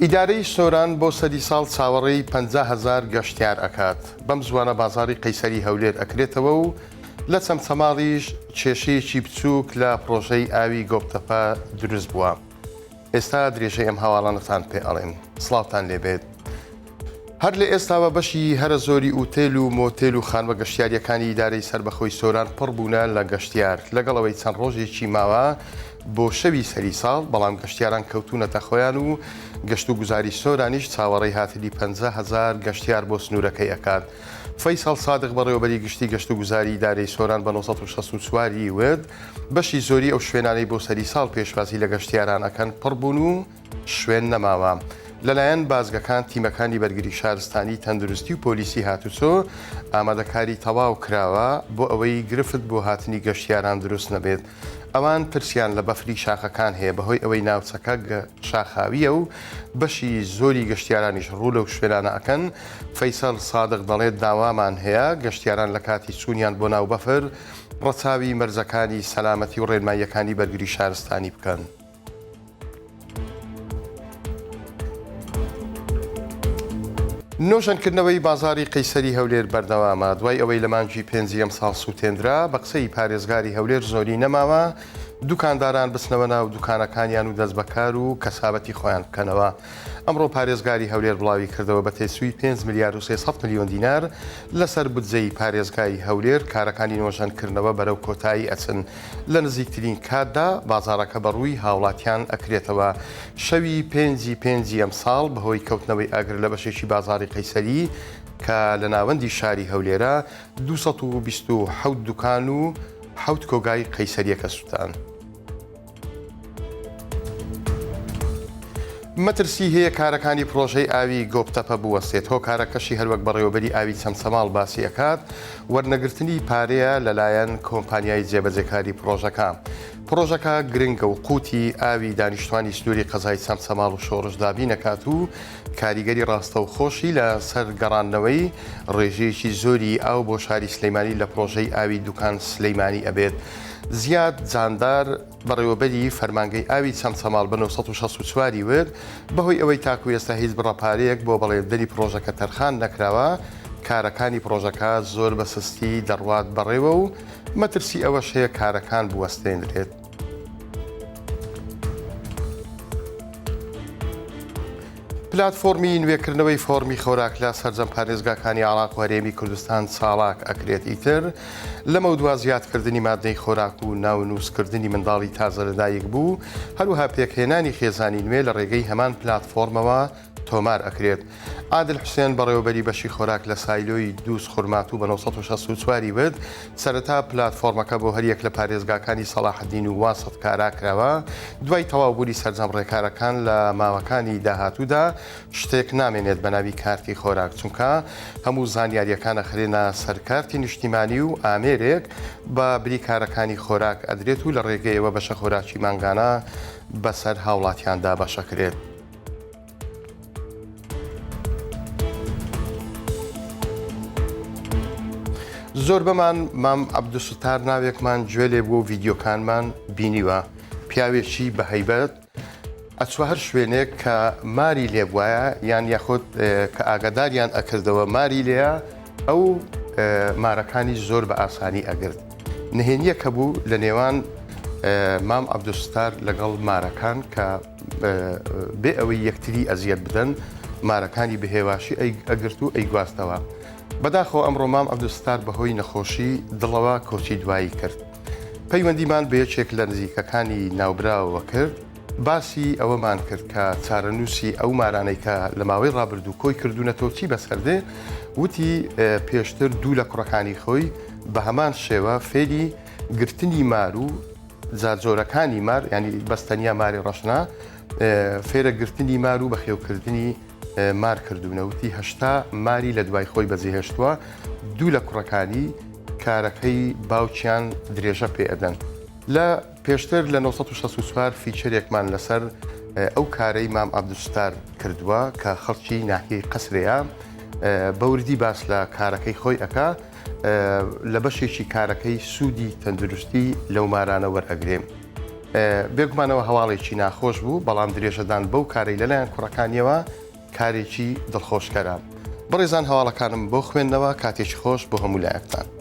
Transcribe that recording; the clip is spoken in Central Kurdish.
ئیدارەی سۆران بۆ سەری ساڵ چاوەڕێی 50,000 گەشتیار ئەکات. بەم زوانە بازاڕی قەیسەری هەولێر ئەکرێتەوە و لە چەمچەماڵیش کێشەیەکی بچووک لە پرۆژەی ئاوی گۆبتەپە دروست بووە. ئێستا درێژەی ئەم هەواڵانەتان پێ ئەڵێن. سڵاوتان لێبێت. هەر لە ئێستاوە بەشی هەرە زۆری ئوتێل و مۆتێل و خانوە گەشتیاریەکانی ئیدارەی سربەخۆی سۆران پڕ بوونە لە گەشتیار لەگەڵەوەی چەند ڕۆژێکی ماوە بۆ شەوی سەری ساڵ، بەڵام گەشتیاران کەوتونەتە خۆیان و گەشت و گوزاری سۆرانیش چاوەڕێی هاتنی 50,000 گەشتیار بۆ سنوورەکەی ئەکات. فەیساڵ سادق بەڕێوەبەری گشتی گەشت و گوزاری ئیدارەی سۆران بە 964 ورد بەشی زۆری ئەو شوێنانەی بۆ سەری ساڵ پێشوازی لە گەشتیاران ئەکەن پڕ بوون و شوێن نەماوە. لەلایەن بازگەکان تیمەکانی بەرگری شارستانی تەندروستی و پۆلیسی هاتوچۆ ئامادەکاری تەواو کراوە بۆ ئەوەی گرفت بۆ هاتنی گەشتیاران دروست نەبێت. ئەوان پرسیان لە بەفری شاخەکان هەیە بەهۆی ئەوەی ناوچەکە شاخاویە و بەشی زۆری گەشتیارانیش ڕوو لەو شوێنانە ئەکەن. فەیسەڵ سادق دەڵێت داوامان هەیە گەشتیاران لە کاتی چوونیان بۆ ناو بەفر ڕەچاوی مەرزەکانی سەلامەتی و ڕێنماییەکانی بەرگری شارستانی بکەن. نۆژەنکردنەوەی بازاڕی قەیسەری هەولێر بەردەوامە. دوای ئەوەی لە مانگی پێنجی ئەم ساڵ سووتێنرا بە قسەی پارێزگاری هەولێر زۆری نەماوە دوکانداران بچنەوە ناو دوکانەکانیان و دەست بەکار و کەسابەتی خۆیان بکەنەوە. ئەمڕۆ پارێزگاری هەولێر بڵاوی کردەوە بە تێسووی 5 ملیار و 300 میلیۆن دینار لەسەر بودجەی پارێزگای هەولێر کارەکانی نۆژەنکردنەوە بەرەو کۆتایی ئەچن. لە نزیکترین کاتدا بازاڕەکە بەڕووی هاوڵاتیان ئەکرێتەوە. شەوی پێنجی ئەم ساڵ بەهۆی کەوتنەوەی ئاگر لە بەشێکی بازاڕی قەیسەری کە لە ناوەندی شاری هەولێرە 227 دوکان و 7 کۆگای قەیسەریەکە سووتان. مەترسی هەیە کارەکانی پرۆژەی ئاوی گۆبتەپە بوەستێت. هۆکارەکەشی هەروەک بەڕێوەبەری ئاوی چەمچەماڵ باسی ئەکات وەرنەگرتنی پارەیە لەلایەن کۆمپانیای جێبەجێکاری پرۆژەکە. پرۆژەکە گرنگە و قوتی ئاوی دانیشتوانی سنووری قەزای چەمچەماڵ و شۆڕشدابی نەکات و کاریگەری ڕاستە و خۆشی لە سەر گەڕاندنەوەی ڕێژەیەکی زۆری ئاو بۆ شاری سلەیمانی لە پرۆژەی ئاوی دوکان سلەیمانی ئەبێت. زیاد جاندار بەڕێوەبەری فەرمانگەی ئاوی چەمچەماڵ بە 964 ورد بەهۆی ئەوەی تاکو ئێستا هیچ بڕەپارەیەک بۆ بەڵێندەری پرۆژەکە تەرخان نەکراوە کارەکانی پرۆژەکە زۆر بە سستی دەڕوات بەڕێوە و مەترسی ئەوەش هەیە کارەکان بوەستێنرێت. پلاتفۆرمی نوێکردنەوەی فۆرمی خۆراک لە سەرجەم پارێزگاکانی عێراق و هەرێمی کوردستان چاڵاک ئەکرێت. ئیتر لەمە دوا زیادکردنی مادەی خۆراک و ناونووسکردنی منداڵی تازە لەدایک بوو هەروها پێکهێنانی خێزانی نوێ لە ڕێگەی هەمان پلاتفۆرمەوە تۆمار ئەکرێت. عادل حوسێن بەڕێوەبەری بەشی خۆراک لە سایلۆی دووس خورمات و بە 964 ورد سەرەتا پلاتفۆرمەکە بۆ هەریەک لە پارێزگاکانی سەلاحەدین و واسط کاراکراوە. دوای تەواوبوونی سەرجەم ڕێکارەکان لە ماوەکانی داهاتوودا شتێک نامێنێت بە ناوی کارتی خۆراک چونکە هەموو زانیاریەکانە خرێنە سەرکارتی نیشتیمانی و ئامێرێک بە بریکارەکانی خۆراک ئەدرێت و لە ڕێگەیەوە بەشە خۆراکی مانگانە بەسەر هاوڵاتیاندا بەشەکرێت. زۆر بەمان مام عەبدوستار ناوێکمان گوێ لێ بوو ڤیدیۆکانمان بینیوە. پیاوێکی بە هەیبەت ئەچوە هەر شوێنێک کە ماری لێ بوایە یان یاخود کە ئاگاداریان ئەکردەوە ماری لێە ئەو مارەکانی زۆر بە ئاسانی ئەگرت. نهێنیە کە بوو لە نێوان مام عەبدوستار لەگەڵ مارەکان کە بێ ئەوەی یەکتری ئەزیەت بدەن مارەکانی بەهێواشی ئەگرت و ئەیگواستەوە. بەداخەوە ئەمڕۆ مام عەبدوستار بەهۆی نەخۆشی دڵەوە کۆچی دوایی کرد. پەیوەندیمان بە یەکێک لە نزیکەکانی ناوبراوەوە کرد. باسی ئەوەمان کرد کە چارەنووسی ئەو مارانەی کە لە ماوەی ڕابردوو کۆی کردوونەتەوە چی بەسەردێ وتی پێشتر دوو لە کوڕەکانی خۆی بە هەمان شێوە فێری گرتنی مار و جارجۆرەکانی مار ینی بەستەنیا ماری ڕەشنا فێرە گرتنی مار و بەخێوکردنی مار کردوونەوتی هەشتا ماری لە دوای خۆی بەجێهێشتووە دوو لە کوڕەکانی کارەکەی باوچیان درێژە پێ ئەدەن. لە پێشتر لە 964 فیچەرێکمان لەسەر ئەو کارەی مام عەبدوستار کردووە کە خەڵکی ناحیەی قەسرەیە بەوردی باس لە کارەکەی خۆی ئەکا لە بەشێکی کارەکەی سوودی تەندروستی لەو مارانە وەرئەگرێم. بێگومانەوە هەواڵێکی ناخۆش بوو بەڵام درێژەدان بەو کارەی لەلایەن کوڕەکانیەوە کارێکی دڵخۆشکەرە. بەڕێزان هەواڵەکانم بۆ خوێندنەوە کاتێکی خۆش بۆ هەموو لایەکتان.